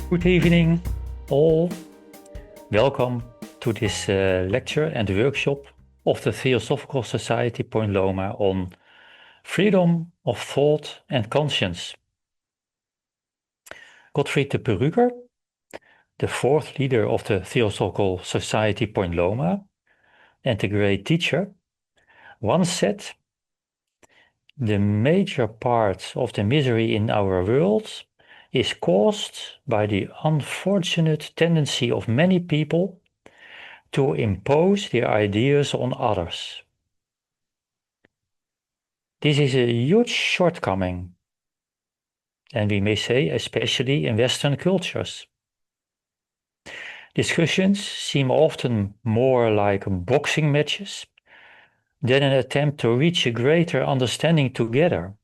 Good evening, all. Welcome to this lecture and workshop of the Theosophical Society Point Loma on freedom of thought and conscience. Gottfried de Peruger, the fourth leader of the Theosophical Society Point Loma and a great teacher, once said, "The major part of the misery in our world is caused by the unfortunate tendency of many people to impose their ideas on others. This is a huge shortcoming, and we may say especially in Western cultures. Discussions seem often more like boxing matches than an attempt to reach a greater understanding together.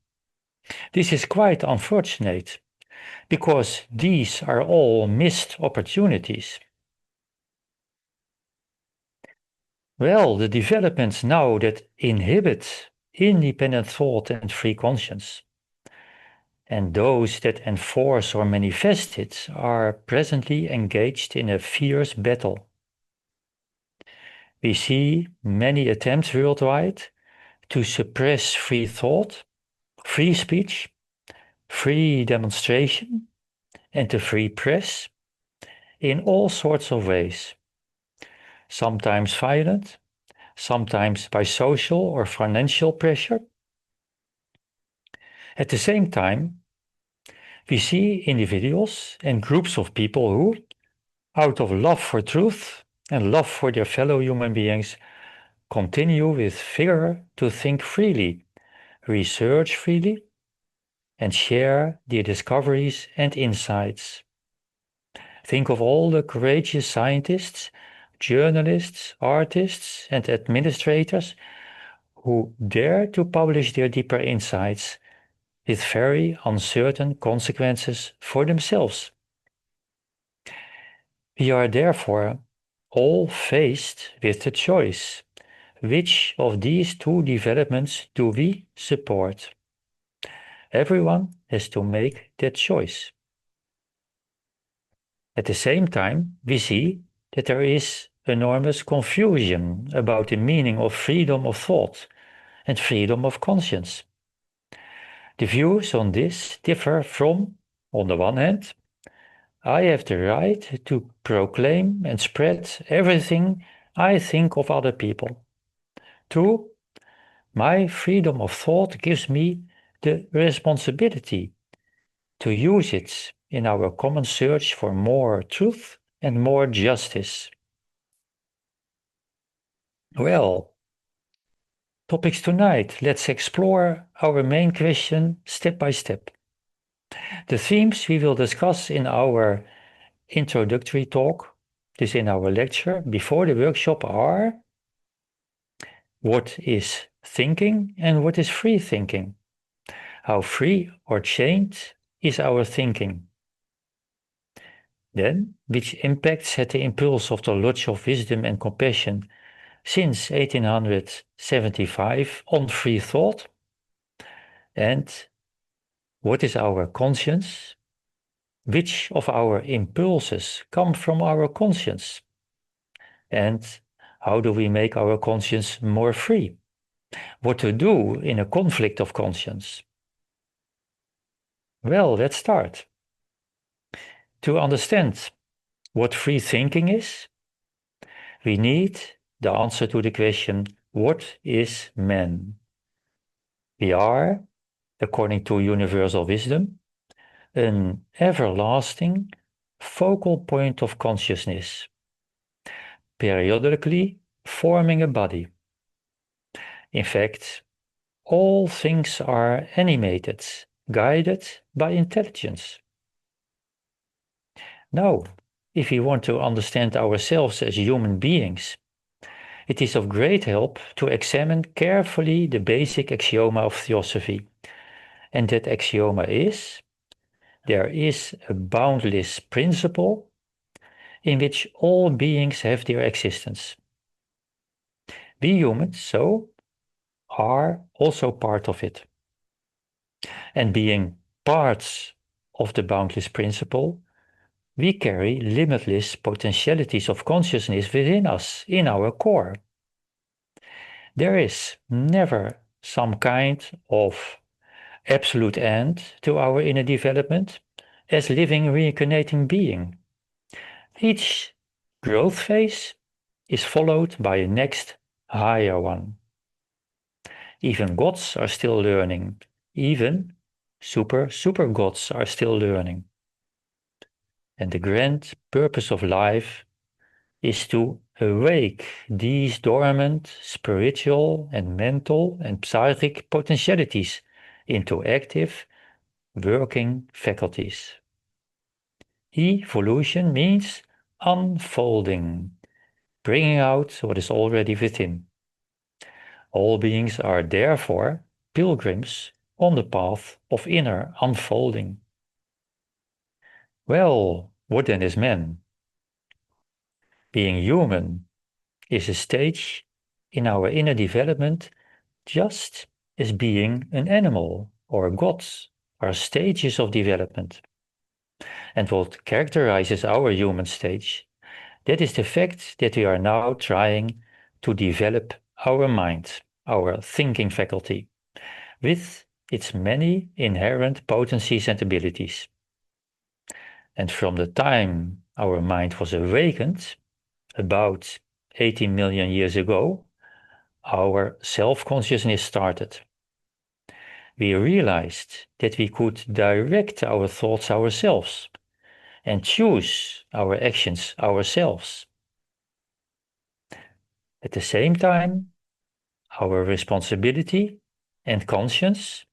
This is quite unfortunate, because these are all missed opportunities. Well, the developments now that inhibit independent thought and free conscience, and those that enforce or manifest it, are presently engaged in a fierce battle. We see many attempts worldwide to suppress free thought, free speech, free demonstration, and the free press in all sorts of ways, sometimes violent, sometimes by social or financial pressure. At the same time, we see individuals and groups of people who, out of love for truth and love for their fellow human beings, continue with vigor to think freely, research freely, and share their discoveries and insights. Think of all the courageous scientists, journalists, artists, and administrators who dare to publish their deeper insights with very uncertain consequences for themselves. We are therefore all faced with the choice: which of these two developments do we support? Everyone has to make that choice. At the same time, we see that there is enormous confusion about the meaning of freedom of thought and freedom of conscience. The views on this differ from, on the one hand, I have the right to proclaim and spread everything I think of other people, to my freedom of thought gives me the responsibility to use it in our common search for more truth and more justice. Well, topics tonight. Let's explore our main question step by step. The themes we will discuss in our introductory talk, this in our lecture before the workshop, are: what is thinking and what is free thinking? How free or chained is our thinking? Then, which impacts had the impulse of the Lodge of Wisdom and Compassion since 1875 on free thought? And what is our conscience? Which of our impulses come from our conscience? And how do we make our conscience more free? What to do in a conflict of conscience? Well, let's start. To understand what free thinking is, we need the answer to the question, what is man? We are, according to universal wisdom, an everlasting focal point of consciousness, periodically forming a body. In fact, all things are animated, guided by intelligence. Now, if we want to understand ourselves as human beings, it is of great help to examine carefully the basic axioma of theosophy. And that axioma is: there is a boundless principle in which all beings have their existence. We humans, so, are also part of it. And being parts of the boundless principle, we carry limitless potentialities of consciousness within us, in our core. There is never some kind of absolute end to our inner development as living, reincarnating being. Each growth phase is followed by a next higher one. Even gods are still learning. Even super gods are still learning. And the grand purpose of life is to awake these dormant spiritual and mental and psychic potentialities into active, working faculties. Evolution means unfolding, bringing out what is already within. All beings are therefore pilgrims on the path of inner unfolding. Well, what then is man? Being human is a stage in our inner development, just as being an animal or gods are stages of development. And what characterizes our human stage, that is the fact that we are now trying to develop our mind, our thinking faculty, with its many inherent potencies and abilities. And from the time our mind was awakened, about 18 million years ago, our self-consciousness started. We realized that we could direct our thoughts ourselves and choose our actions ourselves. At the same time, our responsibility and conscience,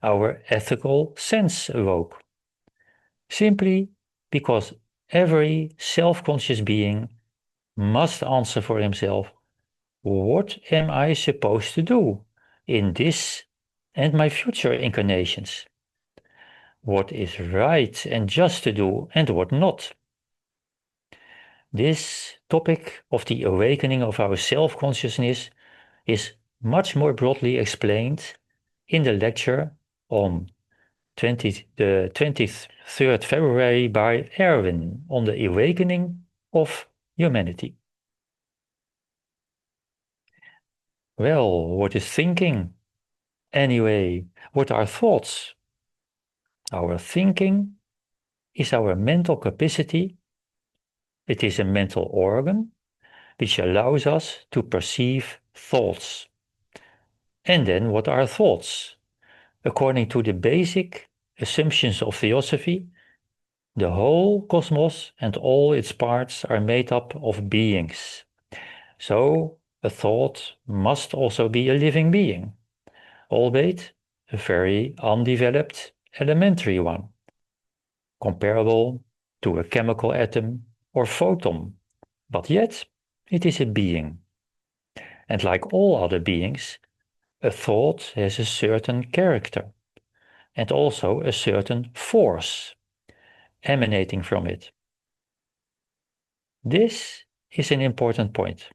our ethical sense awoke. Simply because every self-conscious being must answer for himself, what am I supposed to do in this and my future incarnations? What is right and just to do and what not? This topic of the awakening of our self-consciousness is much more broadly explained in the lecture on the 23rd February by Erwin on the awakening of humanity. Well, what is thinking? Anyway, what are thoughts? Our thinking is our mental capacity. It is a mental organ which allows us to perceive thoughts. And then what are thoughts? According to the basic assumptions of Theosophy, the whole cosmos and all its parts are made up of beings. So a thought must also be a living being, albeit a very undeveloped elementary one, comparable to a chemical atom or photon, but yet it is a being. And like all other beings, a thought has a certain character and also a certain force emanating from it. This is an important point.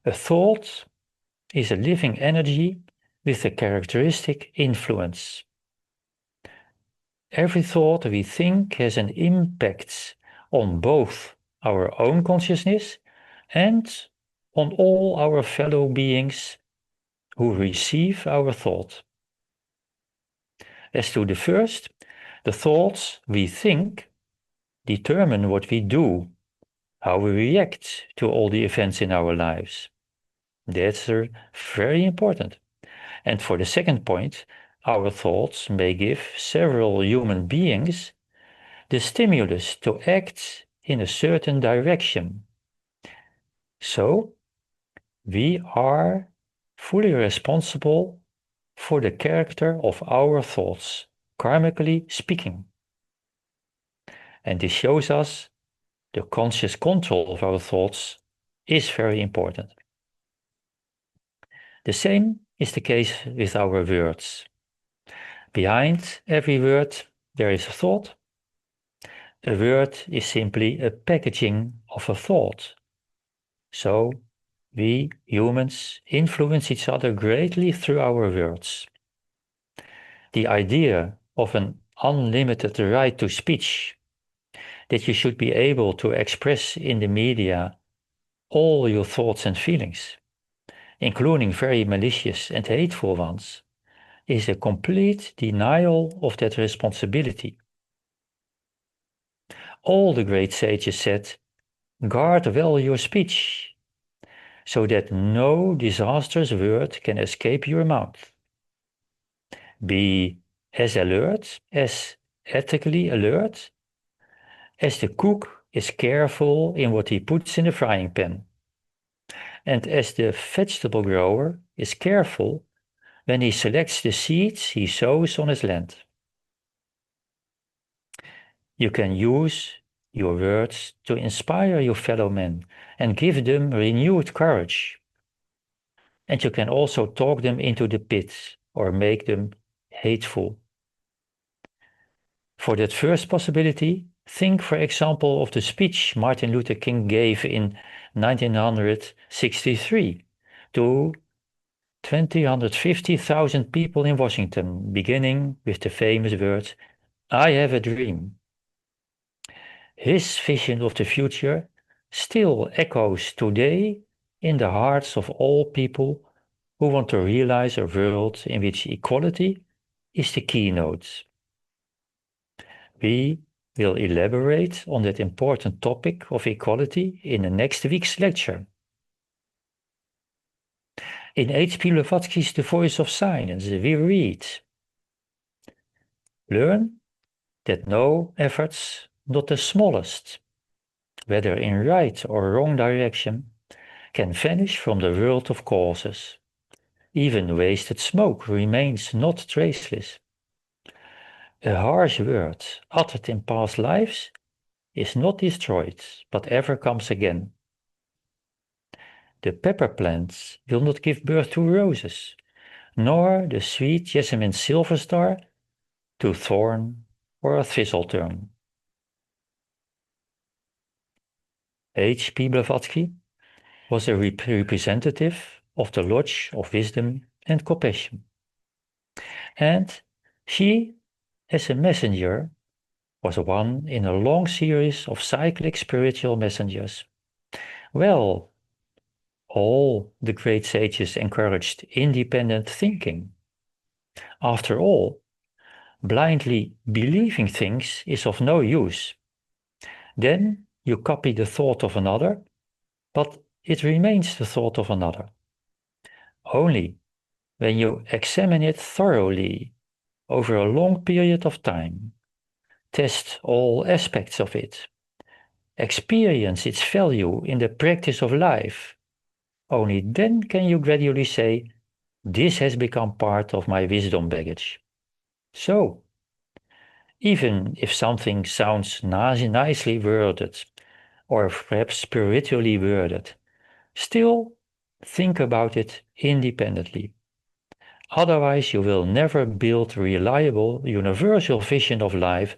A thought is a living energy with a characteristic influence. Every thought we think has an impact on both our own consciousness and on all our fellow beings who receive our thought. As to the first, the thoughts we think determine what we do, how we react to all the events in our lives. That's very important. And for the second point, our thoughts may give several human beings the stimulus to act in a certain direction. So, we are fully responsible for the character of our thoughts, karmically speaking. And this shows us the conscious control of our thoughts is very important. The same is the case with our words. Behind every word there is a thought. A word is simply a packaging of a thought. So, we humans influence each other greatly through our words. The idea of an unlimited right to speech that you should be able to express in the media all your thoughts and feelings, including very malicious and hateful ones, is a complete denial of that responsibility. All the great sages said, guard well your speech, so that no disastrous word can escape your mouth. Be as alert, as ethically alert, as the cook is careful in what he puts in the frying pan, and as the vegetable grower is careful when he selects the seeds he sows on his land. You can use your words to inspire your fellow men and give them renewed courage. And you can also talk them into the pit or make them hateful. For that first possibility, think, for example, of the speech Martin Luther King gave in 1963 to 250,000 people in Washington, beginning with the famous words, "I have a dream." His vision of the future still echoes today in the hearts of all people who want to realize a world in which equality is the keynote. We will elaborate on that important topic of equality in the next week's lecture. In H.P. Blavatsky's The Voice of Science, we read, learn that no efforts, not the smallest, whether in right or wrong direction, can vanish from the world of causes. Even wasted smoke remains not traceless. A harsh word uttered in past lives is not destroyed, but ever comes again. The pepper plants will not give birth to roses, nor the sweet jessamine silver star to thorn or a thistleton. H.P. Blavatsky was a representative of the Lodge of Wisdom and Compassion. And she, as a messenger, was one in a long series of cyclic spiritual messengers. Well, all the great sages encouraged independent thinking. After all, blindly believing things is of no use. Then you copy the thought of another, but it remains the thought of another. Only when you examine it thoroughly over a long period of time, test all aspects of it, experience its value in the practice of life, only then can you gradually say, this has become part of my wisdom baggage. So, even if something sounds nicely worded, or perhaps spiritually worded, still think about it independently. Otherwise, you will never build a reliable, universal vision of life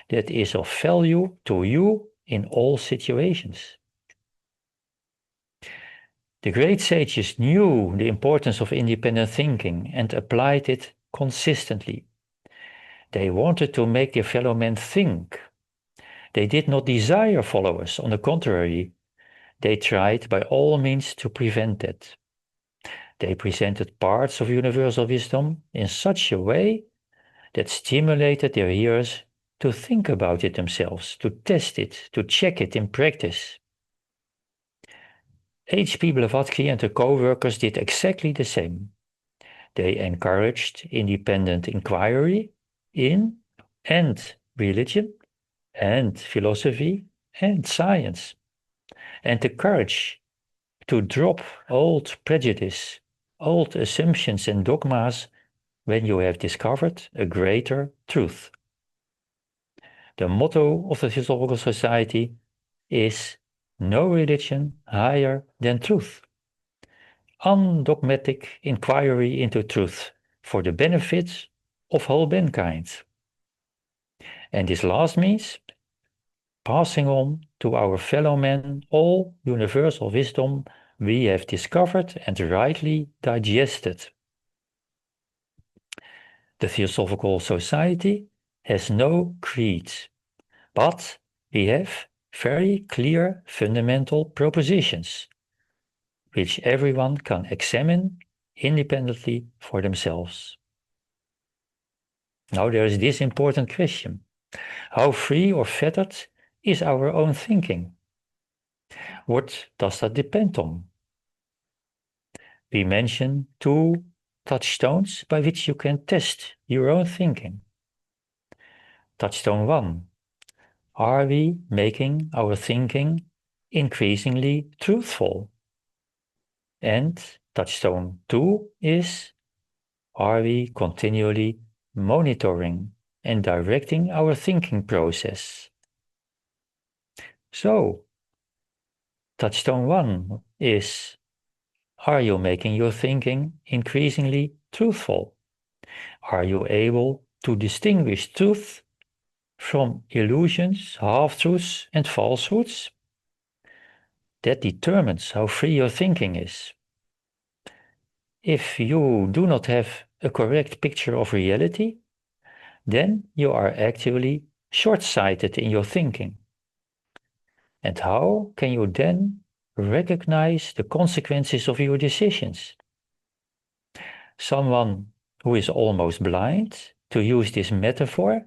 that is of value to you in all situations. The great sages knew the importance of independent thinking and applied it consistently. They wanted to make their fellow men think. They did not desire followers, on the contrary, they tried by all means to prevent that. They presented parts of universal wisdom in such a way that stimulated their hearers to think about it themselves, to test it, to check it in practice. H.P. Blavatsky and her co-workers did exactly the same. They encouraged independent inquiry in and religion and philosophy and science, and the courage to drop old prejudice, old assumptions and dogmas when you have discovered a greater truth. The motto of the Theosophical Society is no religion higher than truth. Undogmatic inquiry into truth for the benefit of whole mankind. And this last means passing on to our fellow men all universal wisdom we have discovered and rightly digested. The Theosophical Society has no creed, but We have very clear fundamental propositions, which everyone can examine independently for themselves. Now there is this important question. How free or fettered is our own thinking? What does that depend on? We mention 2 touchstones by which you can test your own thinking. Touchstone 1. Are we making our thinking increasingly truthful? And touchstone 2 is, are we continually monitoring and directing our thinking process? So, touchstone 1 is, are you making your thinking increasingly truthful? Are you able to distinguish truth from illusions, half-truths, and falsehoods? That determines how free your thinking is. If you do not have a correct picture of reality, then you are actually short-sighted in your thinking. And how can you then recognize the consequences of your decisions? Someone who is almost blind, to use this metaphor,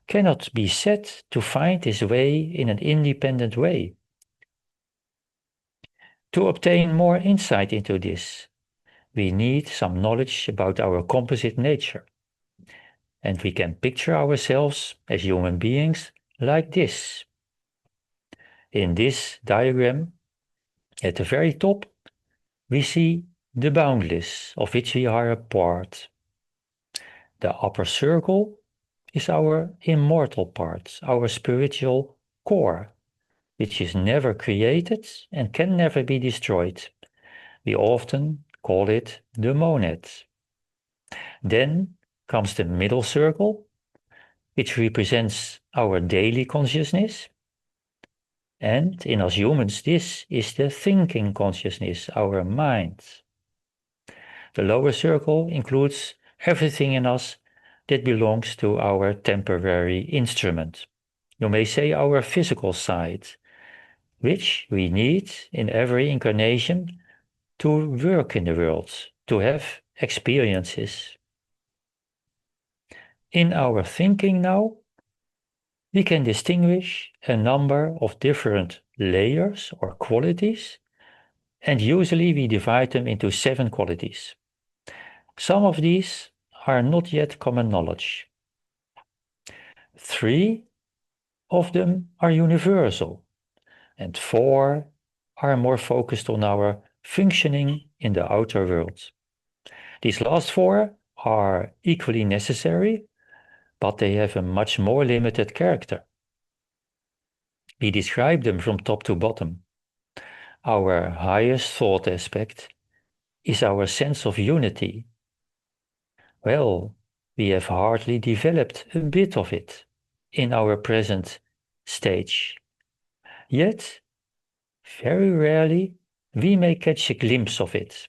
cannot be said to find his way in an independent way. To obtain more insight into this, we need some knowledge about our composite nature. And we can picture ourselves as human beings like this. In this diagram, at the very top, we see the boundless, of which we are a part. The upper circle is our immortal part, our spiritual core, which is never created and can never be destroyed. We often call it the monad. Then comes the middle circle, which represents our daily consciousness. And in us humans, this is the thinking consciousness, our mind. The lower circle includes everything in us that belongs to our temporary instrument. You may say our physical side, which we need in every incarnation to work in the world, to have experiences. In our thinking now, we can distinguish a number of different layers or qualities, and usually we divide them into 7 qualities. Some of these are not yet common knowledge. 3 of them are universal, and 4 are more focused on our functioning in the outer world. These last 4 are equally necessary, but they have a much more limited character. We describe them from top to bottom. Our highest thought aspect is our sense of unity. Well, we have hardly developed a bit of it in our present stage. Yet, very rarely, we may catch a glimpse of it,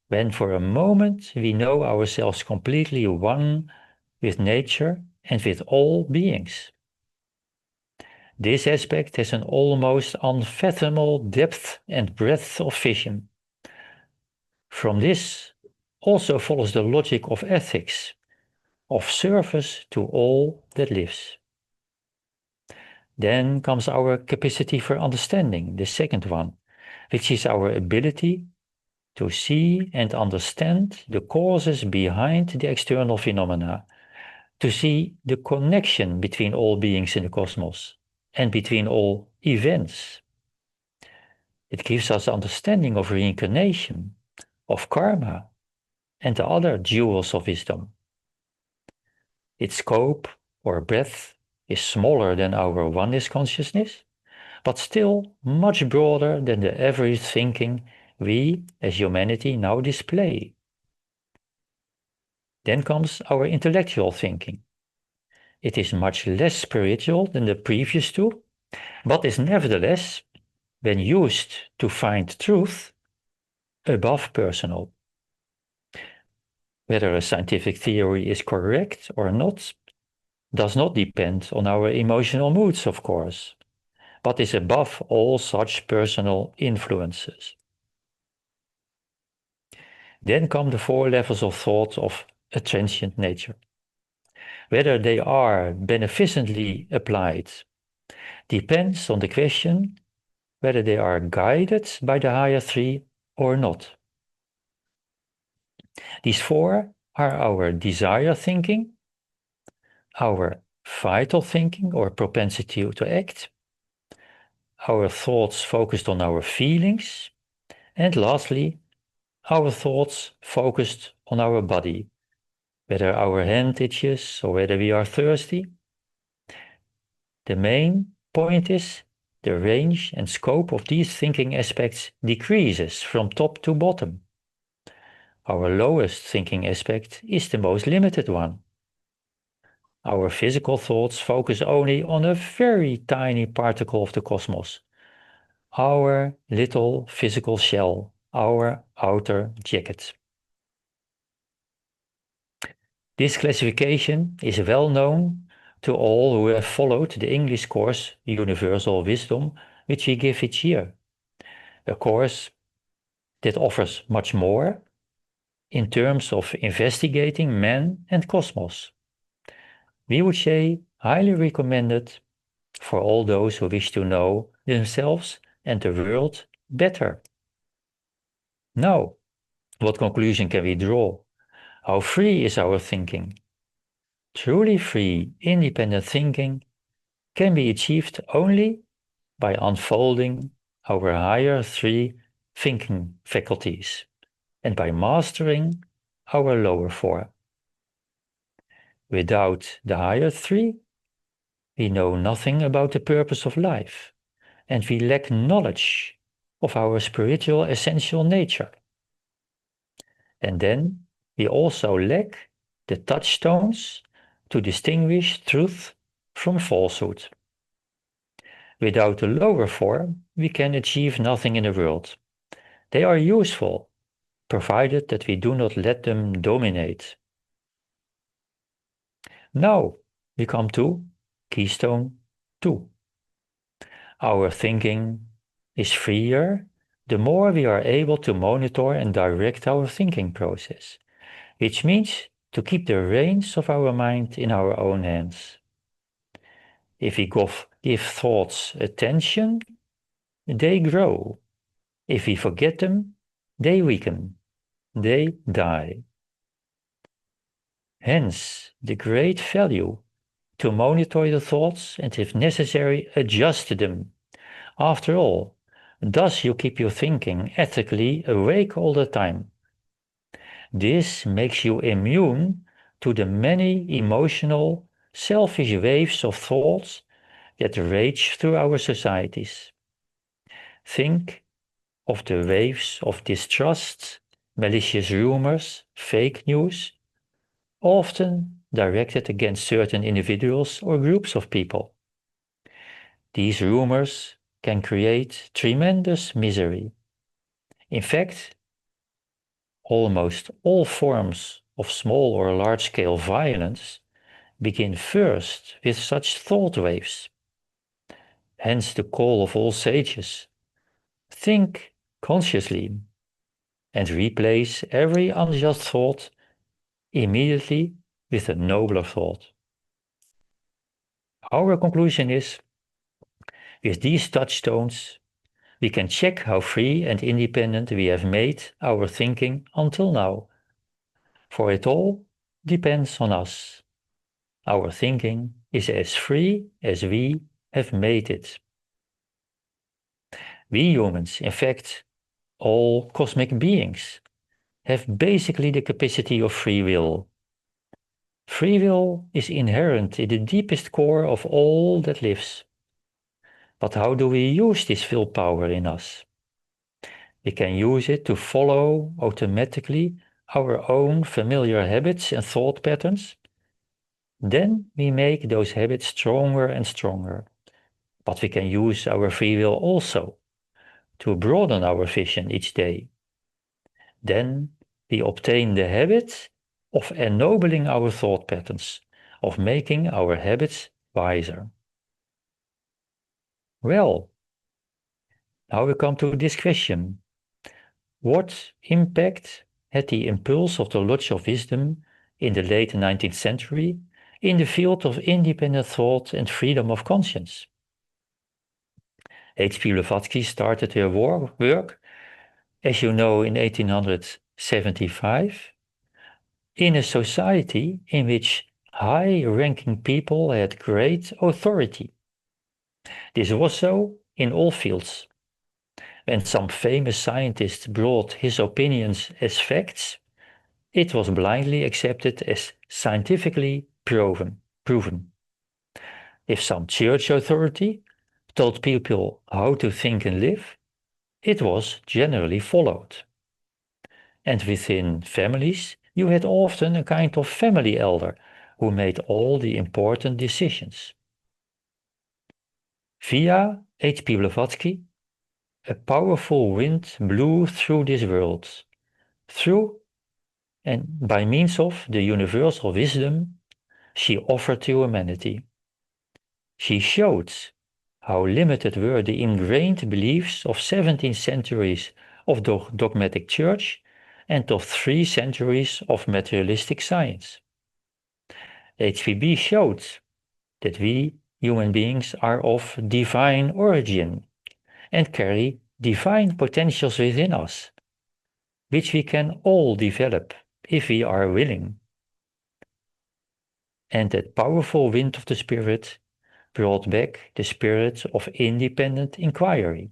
when for a moment we know ourselves completely one with nature and with all beings. This aspect has an almost unfathomable depth and breadth of vision. From this also follows the logic of ethics, of service to all that lives. Then comes our capacity for understanding, the second one, which is our ability to see and understand the causes behind the external phenomena, to see the connection between all beings in the cosmos and between all events. It gives us understanding of reincarnation, of karma, and the other jewels of wisdom. Its scope or breadth is smaller than our oneness consciousness, but still much broader than the average thinking we as humanity now display. Then comes our intellectual thinking. It is much less spiritual than the previous 2, but is nevertheless, when used to find truth, above personal. Whether a scientific theory is correct or not does not depend on our emotional moods, of course. but is above all such personal influences. Then come the 4 levels of thought of a transient nature. Whether they are beneficently applied depends on the question whether they are guided by the higher 3 or not. These 4 are our desire thinking, our vital thinking or propensity to act, our thoughts focused on our feelings, and lastly, our thoughts focused on our body, whether our hand itches or whether we are thirsty. The main point is the range and scope of these thinking aspects decreases from top to bottom. Our lowest thinking aspect is the most limited one. Our physical thoughts focus only on a very tiny particle of the cosmos, our little physical shell, our outer jacket. This classification is well known to all who have followed the English course Universal Wisdom, which we give each year. A course that offers much more in terms of investigating man and cosmos. We would say highly recommended for all those who wish to know themselves and the world better. Now, what conclusion can we draw? How free is our thinking? Truly free, independent thinking can be achieved only by unfolding our higher 3 thinking faculties and by mastering our lower 4. Without the higher 3, we know nothing about the purpose of life, and we lack knowledge of our spiritual essential nature. And then we also lack the touchstones to distinguish truth from falsehood. Without the lower 4, we can achieve nothing in the world. They are useful, provided that we do not let them dominate. Now we come to keystone 2. Our thinking is freer the more we are able to monitor and direct our thinking process, which means to keep the reins of our mind in our own hands. If we give thoughts attention, they grow. If we forget them, they weaken, they die. Hence, the great value to monitor the thoughts and, if necessary, adjust them. After all, thus you keep your thinking ethically awake all the time. This makes you immune to the many emotional, selfish waves of thoughts that rage through our societies. Think of the waves of distrust, malicious rumors, fake news, often directed against certain individuals or groups of people. These rumors can create tremendous misery. In fact, almost all forms of small or large-scale violence begin first with such thought waves. Hence the call of all sages: think consciously and replace every unjust thought immediately with a nobler thought. Our conclusion is, with these touchstones, we can check how free and independent we have made our thinking until now. For it all depends on us. Our thinking is as free as we have made it. We humans, in fact, all cosmic beings, have basically the capacity of free will. Free will is inherent in the deepest core of all that lives. But how do we use this willpower in us? We can use it to follow automatically our own familiar habits and thought patterns. Then we make those habits stronger and stronger. But we can use our free will also to broaden our vision each day. Then we obtain the habit of ennobling our thought patterns, of making our habits wiser. Well, now we come to this question. What impact had the impulse of the Lodge of Wisdom in the late 19th century in the field of independent thought and freedom of conscience? H.P. Blavatsky started her work, as you know, in 1875, in a society in which high-ranking people had great authority. This was so in all fields. When some famous scientist brought his opinions as facts, it was blindly accepted as scientifically proven. If some church authority told people how to think and live, it was generally followed. And within families, you had often a kind of family elder who made all the important decisions. Via H.P. Blavatsky, a powerful wind blew through this world, through and by means of the universal wisdom she offered to humanity. She showed how limited were the ingrained beliefs of 17 centuries of dogmatic church and of 3 centuries of materialistic science. HVB showed that we human beings are of divine origin and carry divine potentials within us, which we can all develop if we are willing. And that powerful wind of the Spirit brought back the spirit of independent inquiry.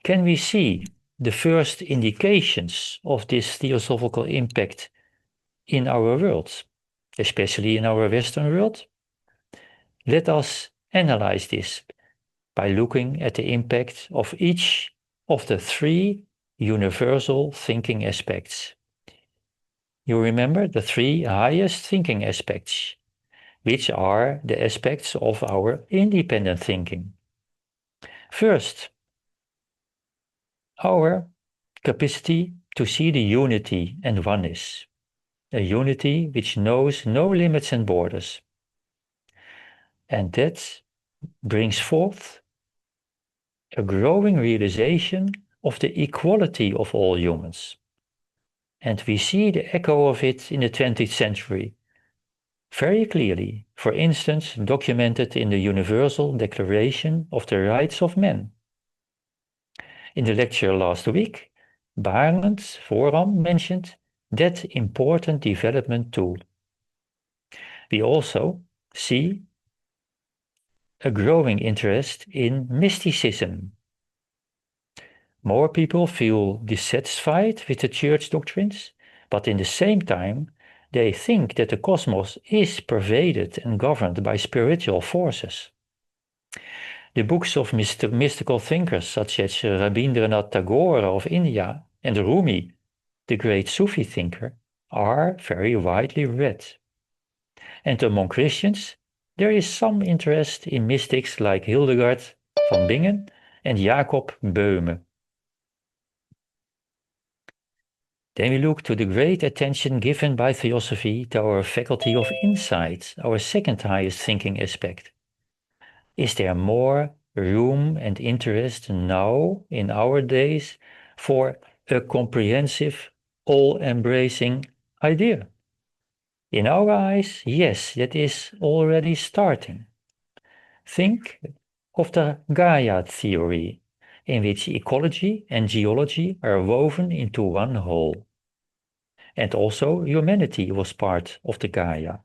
Can we see the first indications of this theosophical impact in our world, especially in our Western world? Let us analyze this by looking at the impact of each of the 3 universal thinking aspects. You remember the 3 highest thinking aspects, which are the aspects of our independent thinking. First, our capacity to see the unity and oneness, a unity which knows no limits and borders. And that brings forth a growing realization of the equality of all humans. And we see the echo of it in the 20th century, very clearly, for instance, documented in the Universal Declaration of the Rights of Man. In the lecture last week, Barend Vooran mentioned that important development too. We also see a growing interest in mysticism. More people feel dissatisfied with the church doctrines, but in the same time, they think that the cosmos is pervaded and governed by spiritual forces. The books of mystical thinkers such as Rabindranath Tagore of India and Rumi, the great Sufi thinker, are very widely read. And among Christians, there is some interest in mystics like Hildegard van Bingen and Jacob Bezemer. Then we look to the great attention given by Theosophy to our faculty of insight, our second highest thinking aspect. Is there more room and interest now in our days for a comprehensive, all-embracing idea? In our eyes, yes, that is already starting. Think of the Gaia theory, in which ecology and geology are woven into one whole. And also humanity was part of the Gaia.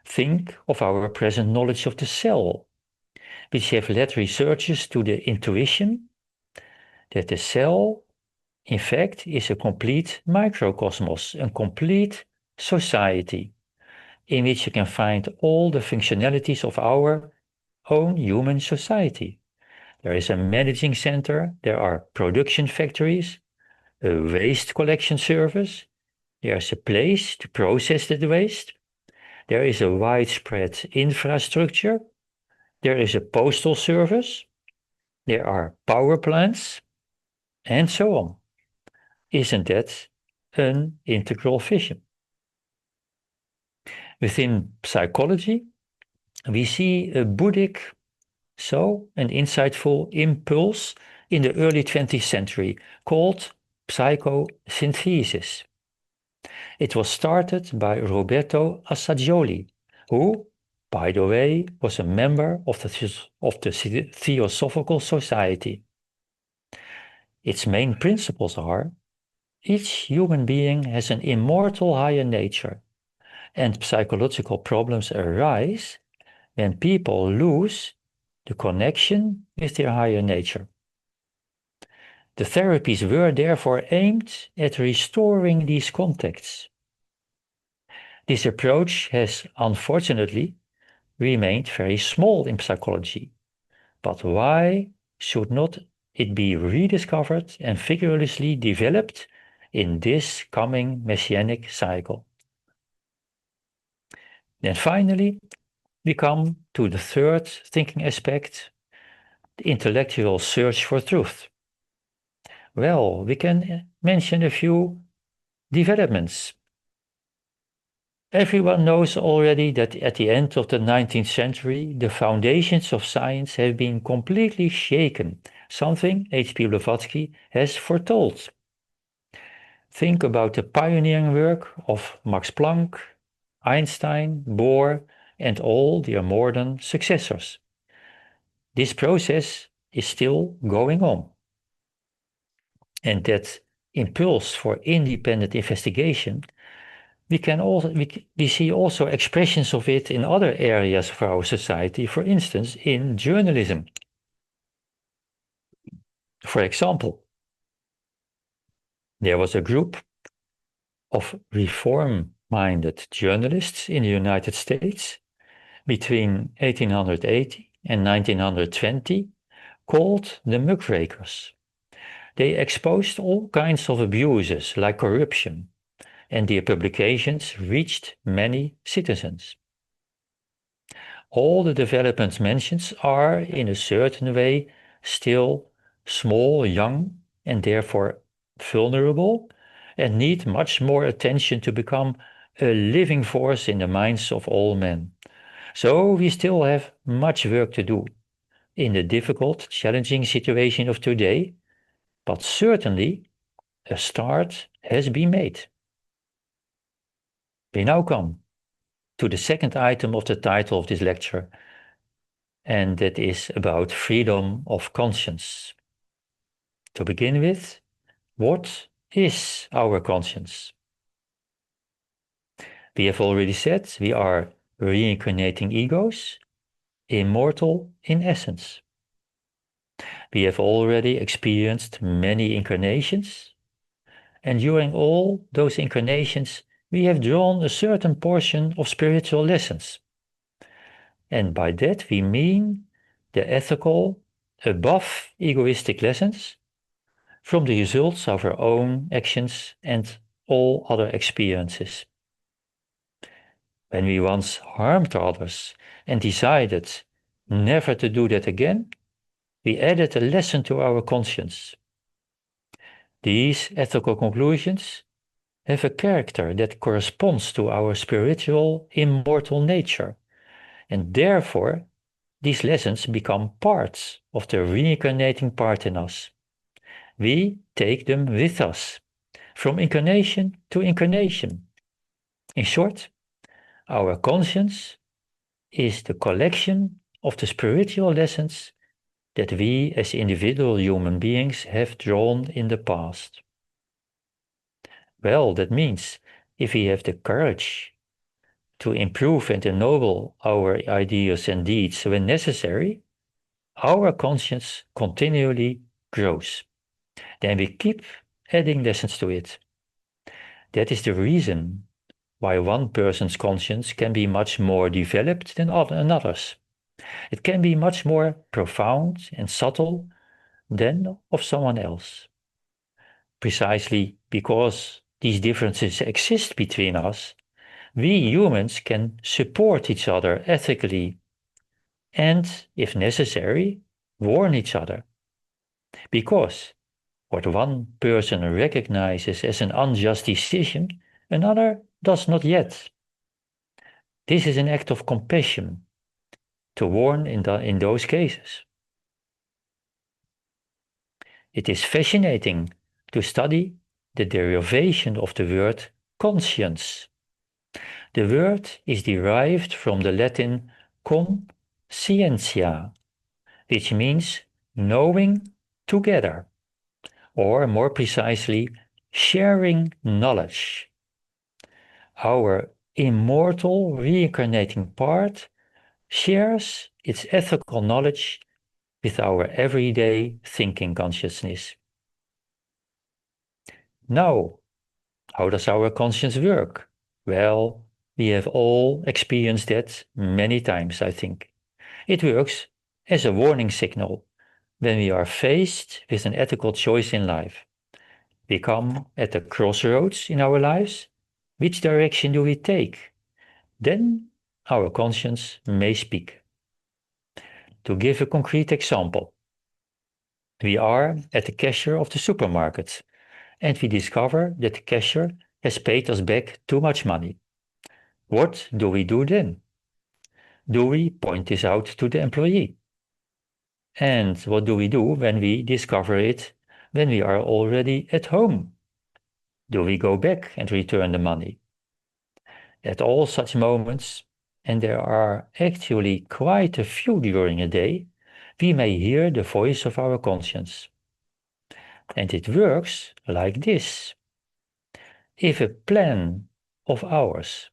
Think of our present knowledge of the cell, which have led researchers to the intuition that the cell, in fact, is a complete microcosmos, a complete society, in which you can find all the functionalities of our own human society. There is a managing center, there are production factories, a waste collection service, there's a place to process the waste, there is a widespread infrastructure, there is a postal service, there are power plants, and so on. Isn't that an integral vision? Within psychology, we see a Buddhic so an insightful impulse in the early 20th century called psychosynthesis. It was started by Roberto Assagioli, who, by the way, was a member of the Theosophical Society. Its main principles are: each human being has an immortal higher nature, and psychological problems arise when people lose the connection with their higher nature. The therapies were therefore aimed at restoring these contacts. This approach has unfortunately remained very small in psychology, but why should not it be rediscovered and vigorously developed in this coming messianic cycle? Then finally, we come to the third thinking aspect, the intellectual search for truth. Well, we can mention a few developments. Everyone knows already that at the end of the 19th century, the foundations of science have been completely shaken, something H.P. Blavatsky has foretold. Think about the pioneering work of Max Planck, Einstein, Bohr, and all their modern successors. This process is still going on. And that impulse for independent investigation, we see also expressions of it in other areas of our society, for instance, in journalism. For example, there was a group of reform-minded journalists in the United States between 1880 and 1920 called the muckrakers. They exposed all kinds of abuses like corruption, and their publications reached many citizens. All the developments mentioned are, in a certain way, still small, young, and therefore vulnerable, and need much more attention to become a living force in the minds of all men. So we still have much work to do in the difficult, challenging situation of today, but certainly a start has been made. We now come to the second item of the title of this lecture, and that is about freedom of conscience. To begin with, what is our conscience? We have already said we are reincarnating egos, immortal in essence. We have already experienced many incarnations, and during all those incarnations, we have drawn a certain portion of spiritual lessons. And by that we mean the ethical, above egoistic lessons from the results of our own actions and all other experiences. When we once harmed others and decided never to do that again, we added a lesson to our conscience. These ethical conclusions have a character that corresponds to our spiritual, immortal nature, and therefore these lessons become parts of the reincarnating part in us. We take them with us, from incarnation to incarnation. In short, our conscience is the collection of the spiritual lessons that we as individual human beings have drawn in the past. Well, that means if we have the courage to improve and ennoble our ideas and deeds when necessary, our conscience continually grows. Then we keep adding lessons to it. That is the reason why one person's conscience can be much more developed than another's. It can be much more profound and subtle than of someone else. Precisely because these differences exist between us, we humans can support each other ethically and, if necessary, warn each other. Because what one person recognizes as an unjust decision, another does not yet. This is an act of compassion, to warn in those cases. It is fascinating to study the derivation of the word conscience. The word is derived from the Latin conscientia, which means knowing together, or more precisely, sharing knowledge. Our immortal reincarnating part shares its ethical knowledge with our everyday thinking consciousness. Now, how does our conscience work? Well, we have all experienced that many times, I think. It works as a warning signal when we are faced with an ethical choice in life. We come at a crossroads in our lives. Which direction do we take? Then our conscience may speak. To give a concrete example, we are at the cashier of the supermarket and we discover that the cashier has paid us back too much money. What do we do then? Do we point this out to the employee? And what do we do when we discover it when we are already at home? Do we go back and return the money? At all such moments, and there are actually quite a few during a day, we may hear the voice of our conscience. And it works like this. If a plan of ours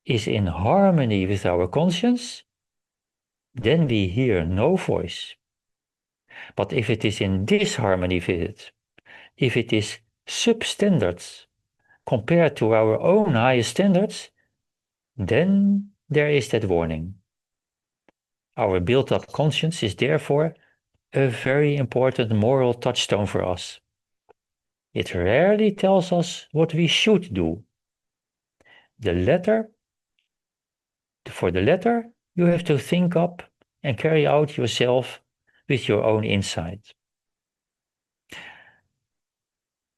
is in harmony with our conscience, then we hear no voice. But if it is in disharmony with it, if it is substandard compared to our own highest standards, then there is that warning. Our built-up conscience is therefore a very important moral touchstone for us. It rarely tells us what we should do. For the latter, you have to think up and carry out yourself with your own insight.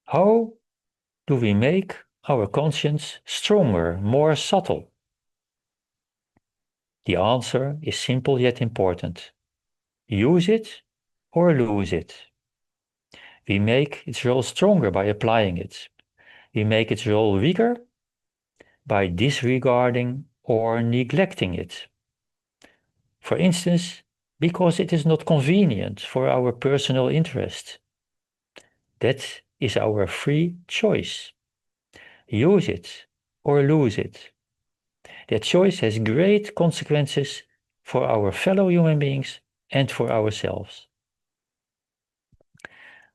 How do we make our conscience stronger, more subtle? The answer is simple yet important. Use it or lose it. We make its role stronger by applying it. We make its role weaker by disregarding or neglecting it. For instance, because it is not convenient for our personal interest. That is our free choice. Use it or lose it. That choice has great consequences for our fellow human beings and for ourselves.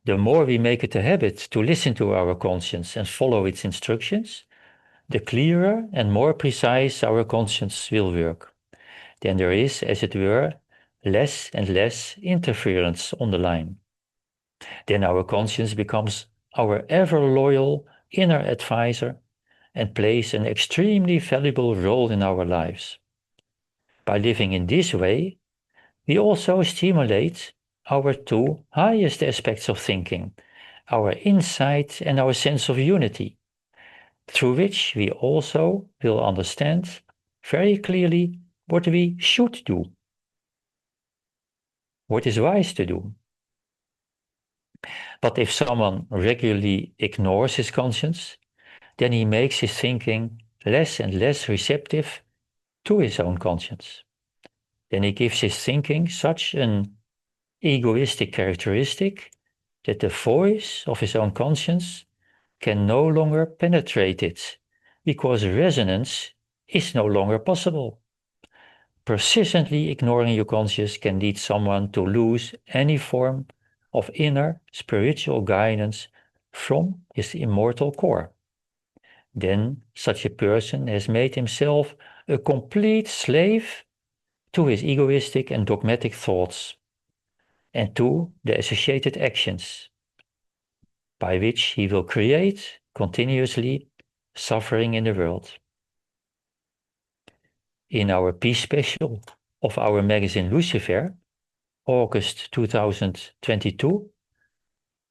The more we make it a habit to listen to our conscience and follow its instructions, the clearer and more precise our conscience will work. Then there is, as it were, less and less interference on the line. Then our conscience becomes our ever-loyal inner advisor and plays an extremely valuable role in our lives. By living in this way, we also stimulate our two highest aspects of thinking, our insight and our sense of unity, through which we also will understand very clearly what we should do, what is wise to do. But if someone regularly ignores his conscience, then he makes his thinking less and less receptive to his own conscience. Then he gives his thinking such an egoistic characteristic that the voice of his own conscience can no longer penetrate it, because resonance is no longer possible. Persistently ignoring your conscience can lead someone to lose any form of inner spiritual guidance from his immortal core. Then such a person has made himself a complete slave to his egoistic and dogmatic thoughts and to the associated actions, by which he will create continuously suffering in the world. In our peace special of our magazine Lucifer, August 2022,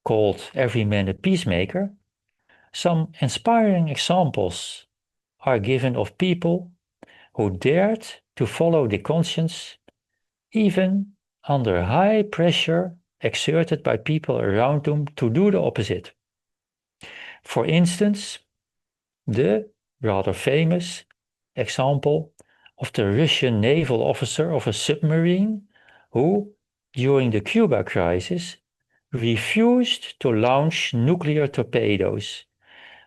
called Every Man a Peacemaker, some inspiring examples are given of people who dared to follow the conscience even under high pressure exerted by people around them to do the opposite. For instance, the rather famous example of the Russian naval officer of a submarine who, during the Cuba crisis, refused to launch nuclear torpedoes,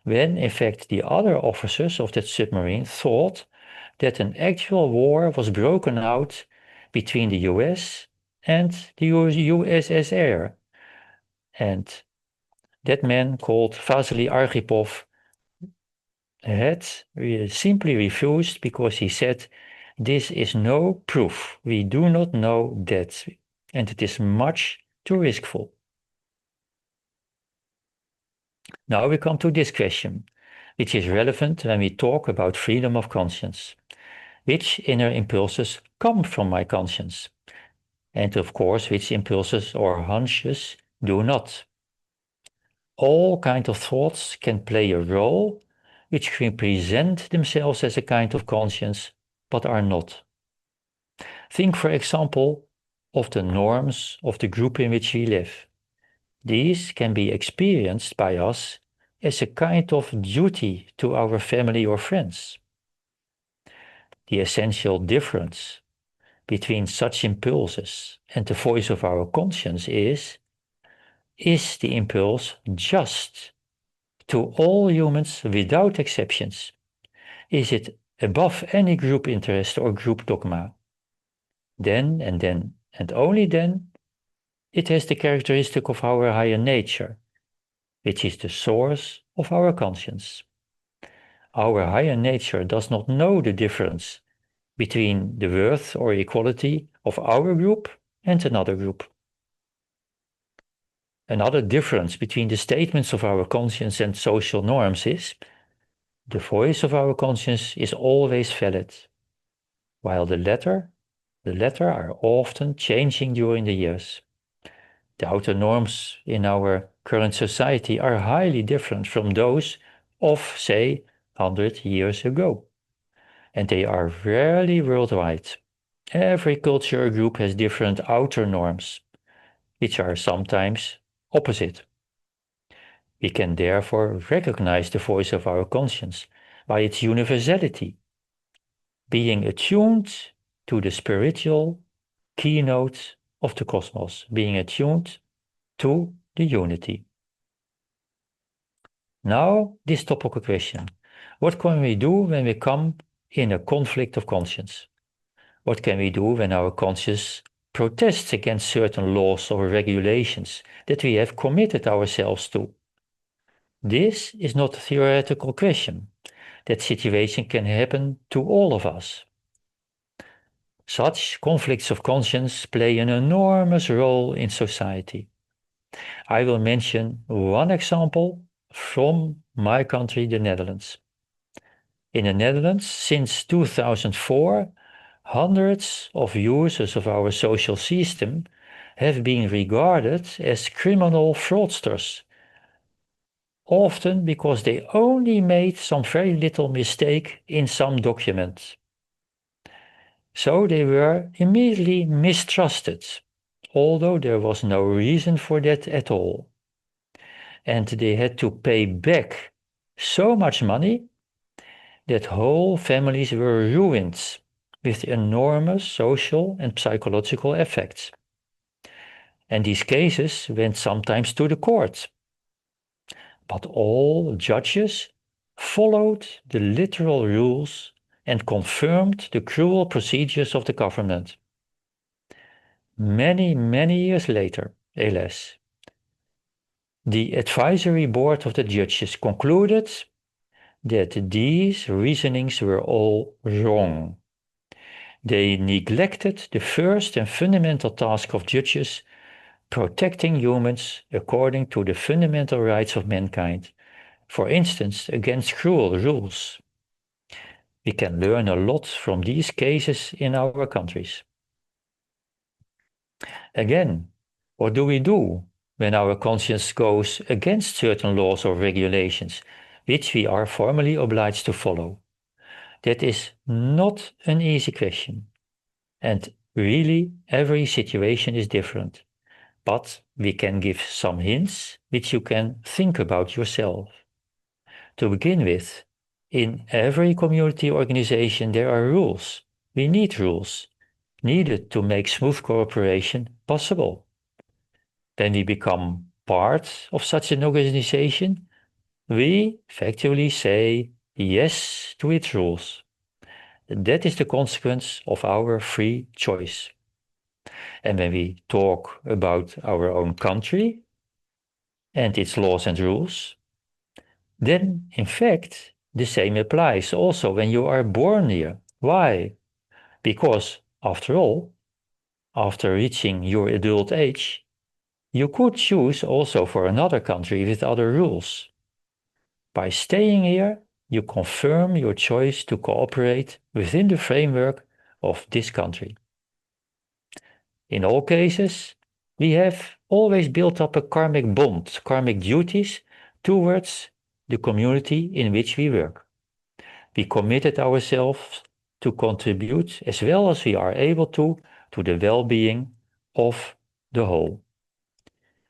when in fact the other officers of that submarine thought that an actual war was broken out between the US and the USSR. And that man, called Vasily Arkhipov, had simply refused because he said, "This is no proof. We do not know that, and it is much too riskful." Now we come to this question, which is relevant when we talk about freedom of conscience. Which inner impulses come from my conscience? And of course, which impulses or hunches do not? All kinds of thoughts can play a role, which can present themselves as a kind of conscience, but are not. Think, for example, of the norms of the group in which we live. These can be experienced by us as a kind of duty to our family or friends. The essential difference between such impulses and the voice of our conscience is the impulse just to all humans without exceptions? Is it above any group interest or group dogma? Then, and only then, it has the characteristic of our higher nature, which is the source of our conscience. Our higher nature does not know the difference between the worth or equality of our group and another group. Another difference between the statements of our conscience and social norms is the voice of our conscience is always valid, while the latter are often changing during the years. The outer norms in our current society are highly different from those of, say, 100 years ago, and they are rarely worldwide. Every culture or group has different outer norms, which are sometimes opposite. We can therefore recognize the voice of our conscience by its universality, being attuned to the spiritual keynote of the cosmos, being attuned to the unity. Now, this topical question. What can we do when we come in a conflict of conscience? What can we do when our conscience protests against certain laws or regulations that we have committed ourselves to? This is not a theoretical question. That situation can happen to all of us. Such conflicts of conscience play an enormous role in society. I will mention one example from my country, the Netherlands. In the Netherlands, since 2004, hundreds of users of our social system have been regarded as criminal fraudsters, often because they only made some very little mistake in some document. So they were immediately mistrusted, although there was no reason for that at all. And they had to pay back so much money that whole families were ruined with enormous social and psychological effects. And these cases went sometimes to the court. But all judges followed the literal rules and confirmed the cruel procedures of the government. Many, many years later, alas, the advisory board of the judges concluded that these reasonings were all wrong. They neglected the first and fundamental task of judges, protecting humans according to the fundamental rights of mankind, for instance, against cruel rules. We can learn a lot from these cases in our countries. Again, what do we do when our conscience goes against certain laws or regulations, which we are formally obliged to follow? That is not an easy question. And Really, every situation is different, but we can give some hints which you can think about yourself. To begin with, in every community organization there are rules. We need rules, needed to make smooth cooperation possible. When we become part of such an organization, we factually say yes to its rules. That is the consequence of our free choice. And when we talk about our own country and its laws and rules, then in fact the same applies also when you are born here. Why? Because, after all, after reaching your adult age, you could choose also for another country with other rules. By staying here, you confirm your choice to cooperate within the framework of this country. In all cases, we have always built up a karmic bond, karmic duties towards the community in which we work. We committed ourselves to contribute as well as we are able to the well-being of the whole.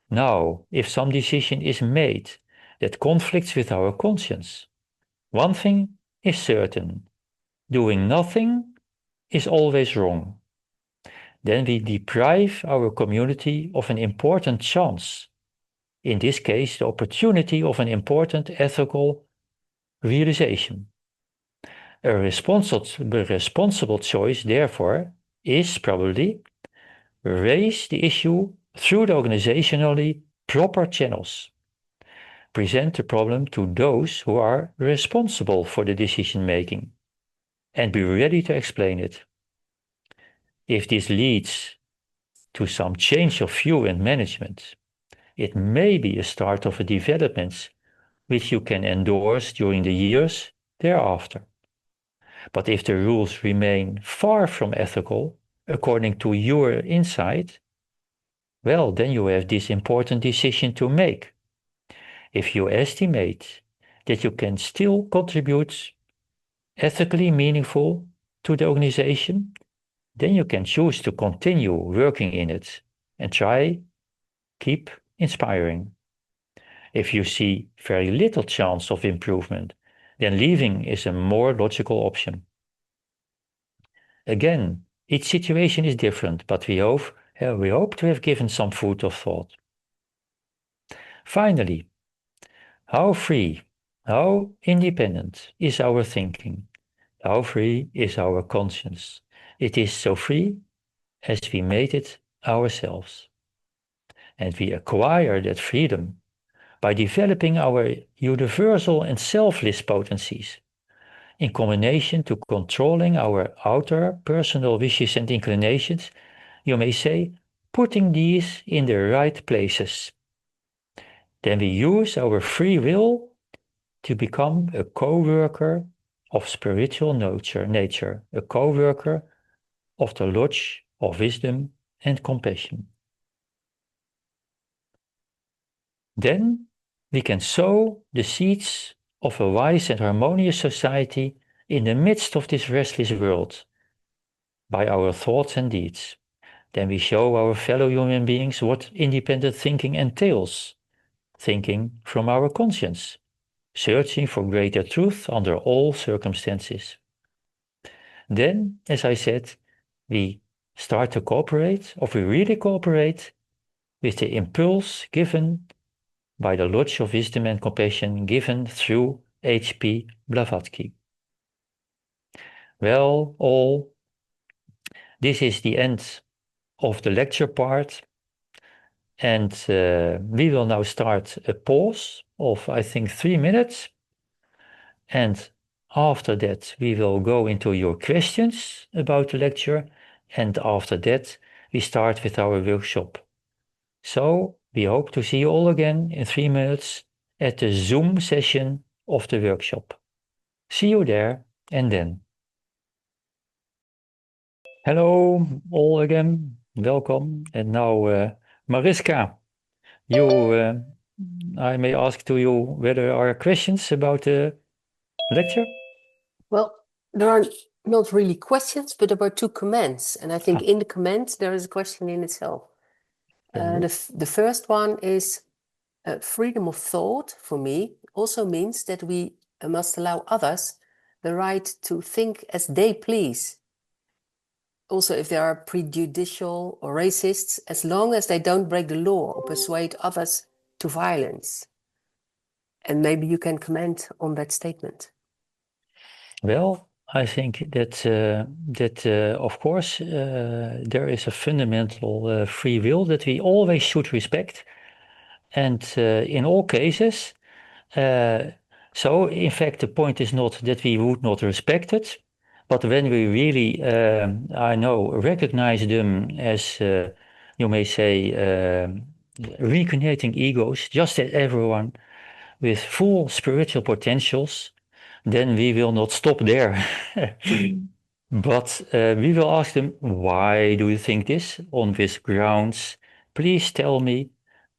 Now, if some decision is made that conflicts with our conscience, one thing is certain: doing nothing is always wrong. Then we deprive our community of an important chance, in this case, the opportunity of an important ethical realization. A responsible choice, therefore, is probably raise the issue through the organizationally proper channels. Present the problem to those who are responsible for the decision making, and be ready to explain it. If this leads to some change of view and management, it may be a start of a development which you can endorse during the years thereafter. But if the rules remain far from ethical, according to your insight, well, then you have this important decision to make. If you estimate that you can still contribute ethically meaningful to the organization, then you can choose to continue working in it and keep inspiring. If you see very little chance of improvement, then leaving is a more logical option. Again, each situation is different, but we hope to have given some food of thought. Finally, how free, how independent is our thinking? How free is our conscience? It is so free as we made it ourselves. And we acquire that freedom by developing our universal and selfless potencies, in combination to controlling our outer personal wishes and inclinations, you may say, putting these in the right places. Then we use our free will to become a co-worker of spiritual nature, a co-worker of the lodge of wisdom and compassion. Then we can sow the seeds of a wise and harmonious society in the midst of this restless world by our thoughts and deeds. Then we show our fellow human beings what independent thinking entails, thinking from our conscience, searching for greater truth under all circumstances. Then, as I said, we start to cooperate, or we really cooperate, with the impulse given by the Lodge of Wisdom and Compassion given through H.P. Blavatsky. Well, all, this is the end of the lecture part, and we will now start a pause of, I think, 3 minutes, and after that we will go into your questions about the lecture, and after that we start with our workshop. So we hope to see you all again in 3 minutes at the Zoom session of the workshop. See you there and then. Hello, all again. Welcome. And now, Mariska, I may ask to you whether there are questions about the lecture? Well, there are not really questions, but there were two comments. And I think in the comment, there is a question in itself. The first one is freedom of thought, for me, also means that we must allow others the right to think as they please. Also, if they are prejudicial or racists, as long as they don't break the law or persuade others to violence. And maybe you can comment on that statement. Well, I think that of course there is a fundamental free will that we always should respect, and in all cases. So in fact, the point is not that we would not respect it, but when we really, I know, recognize them as, you may say, recreating egos, just as everyone with full spiritual potentials, then we will not stop there. But we will ask them, why do you think this? On this grounds, please tell me.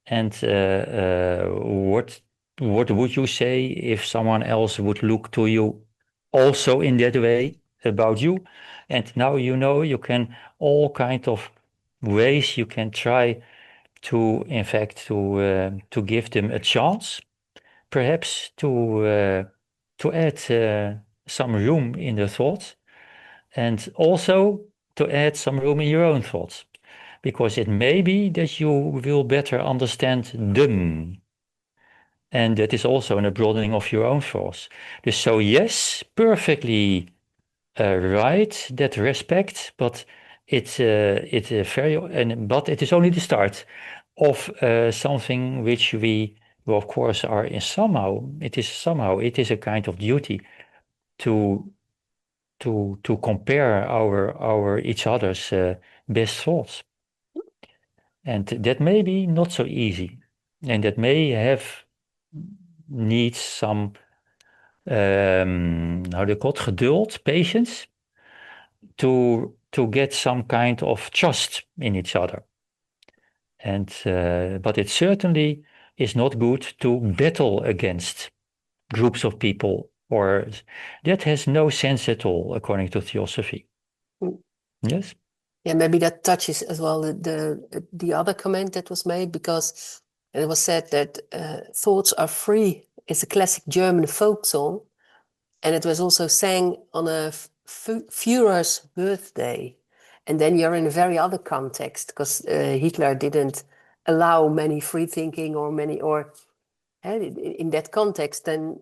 And what would you say if someone else would look to you also in that way about you? And now you know you can all kind of ways you can try to, in fact, to give them a chance, perhaps to add some room in the thoughts, and also to add some room in your own thoughts, because it may be that you will better understand them. And that is also in a broadening of your own thoughts. So yes, perfectly right, that respect, but it's but it is only the start of something which we, well, of course, are in somehow. It is a kind of duty to compare our each other's best thoughts, and that may be not so easy, and that may have needs some how do you call it, geduld, patience, to get some kind of trust in each other. And but it certainly is not good to battle against groups of people, or that has no sense at all, according to Theosophy. Yes. Yeah, maybe that touches as well the other comment that was made, because it was said that thoughts are free is a classic German folk song, and it was also sang on a Führer's birthday. And then you're in a very other context, because Hitler didn't allow many free thinking or in that context, then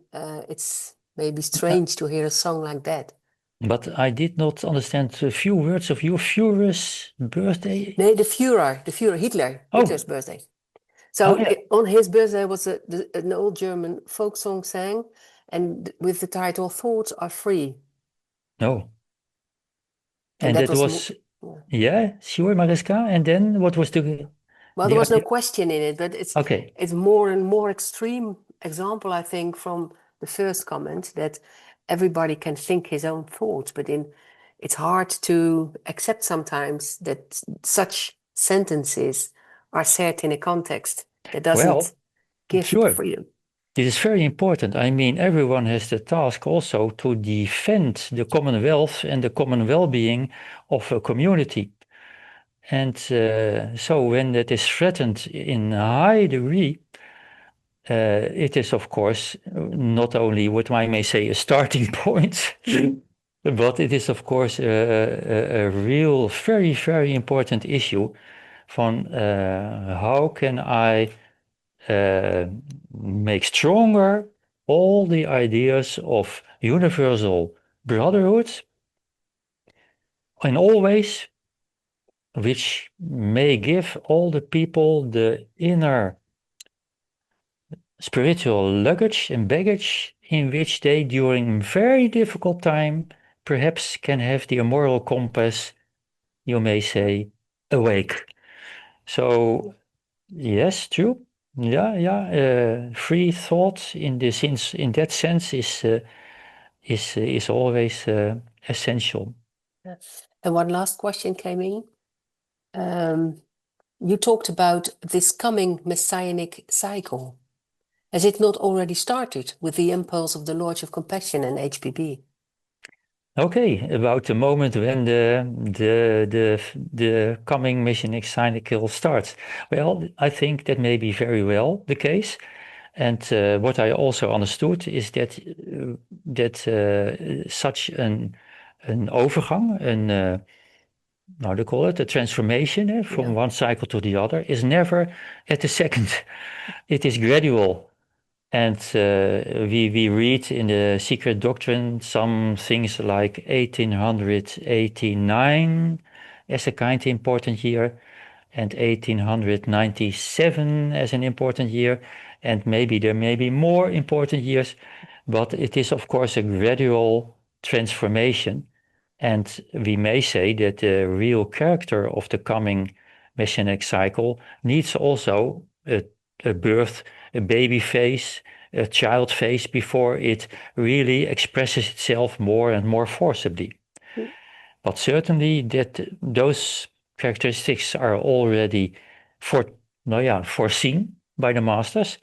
it's maybe strange to hear a song like that. But I did not understand a few words of your Führer's birthday. No, the Führer, Hitler's birthday. So yeah. on his birthday was an old German folk song sang, and with the title "Thoughts Are Free." No. And that was yeah, sure, Mariska. And then what was the? Well, there was no question in it, but it's more and more extreme example, I think, from the first comment, that everybody can think his own thoughts, but it's hard to accept sometimes that such sentences are said in a context that doesn't give freedom. This is very important. I mean, everyone has the task also to defend the commonwealth and the common well-being of a community. And so when that is threatened in a high degree, it is, of course, not only what I may say a starting point, but it is, of course, a real, very, very important issue from how can I make stronger all the ideas of universal brotherhood in all ways, which may give all the people the inner spiritual luggage and baggage in which they, during very difficult time, perhaps can have the moral compass, you may say, awake. So, yes, true. Yeah. Free thought in the sense, in that sense, is always essential. Yes. And one last question came in. You talked about this coming messianic cycle. Has it not already started with the impulse of the Lords of Compassion and HPB? Okay, about the moment when the coming mission cycle starts. Well, I think that may be very well the case. And what I also understood is that such an overgang, how do you call it, a transformation from Yeah. one cycle to the other is never at the second. It is gradual. And we read in the Secret Doctrine some things like 1889 as a kind of important year, and 1897 as an important year, and maybe there may be more important years, but it is of course a gradual transformation. And we may say that the real character of the coming messianic cycle needs also a birth, a baby phase, a child phase before it really expresses itself more and more forcibly. Mm. But certainly that those characteristics are already foreseen by the masters.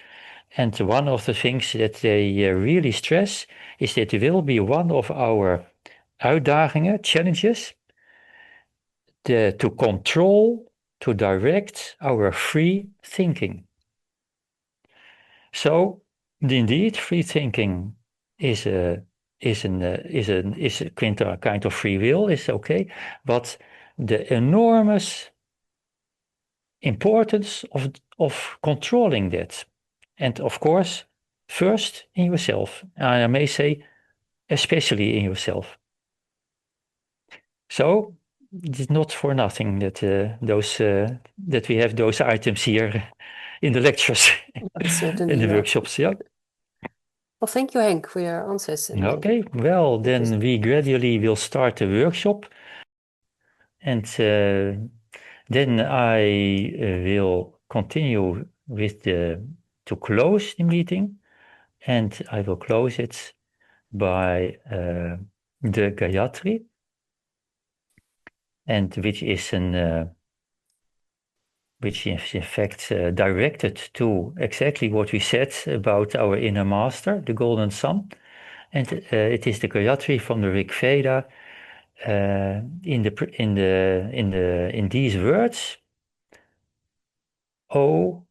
And one of the things that they really stress is that it will be one of our uitdagingen, challenges, to control, to direct our free thinking. So, indeed, free thinking is a kind of free will, is okay, but the enormous importance of controlling that, and of course, first in yourself, I may say, especially in yourself. So it's not for nothing that that we have those items here in the lectures, in Certainly, the yeah. workshops. Yeah. Well, thank you, Henk, for your answers. And Okay. Well, then interesting. we gradually will start the workshop, and then I will continue with the to close the meeting, and I will close it by the Gayatri, and which is in fact directed to exactly what we said about our inner master, the golden sun. And it is the Gayatri from the Rig Veda in these words: O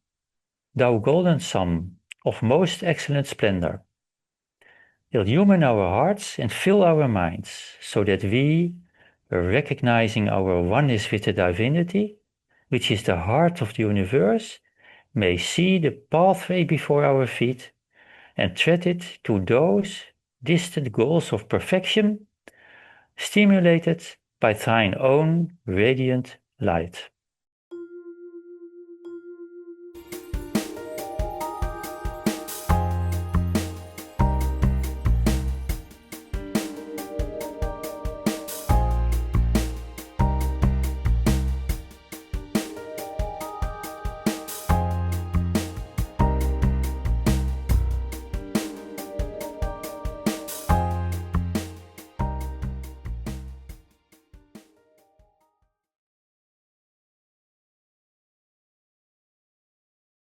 thou golden sun of most excellent splendor, illumine our hearts and fill our minds, so that we, recognizing our oneness with the divinity, which is the heart of the universe, may see the pathway before our feet and tread it to those distant goals of perfection, stimulated by thine own radiant light.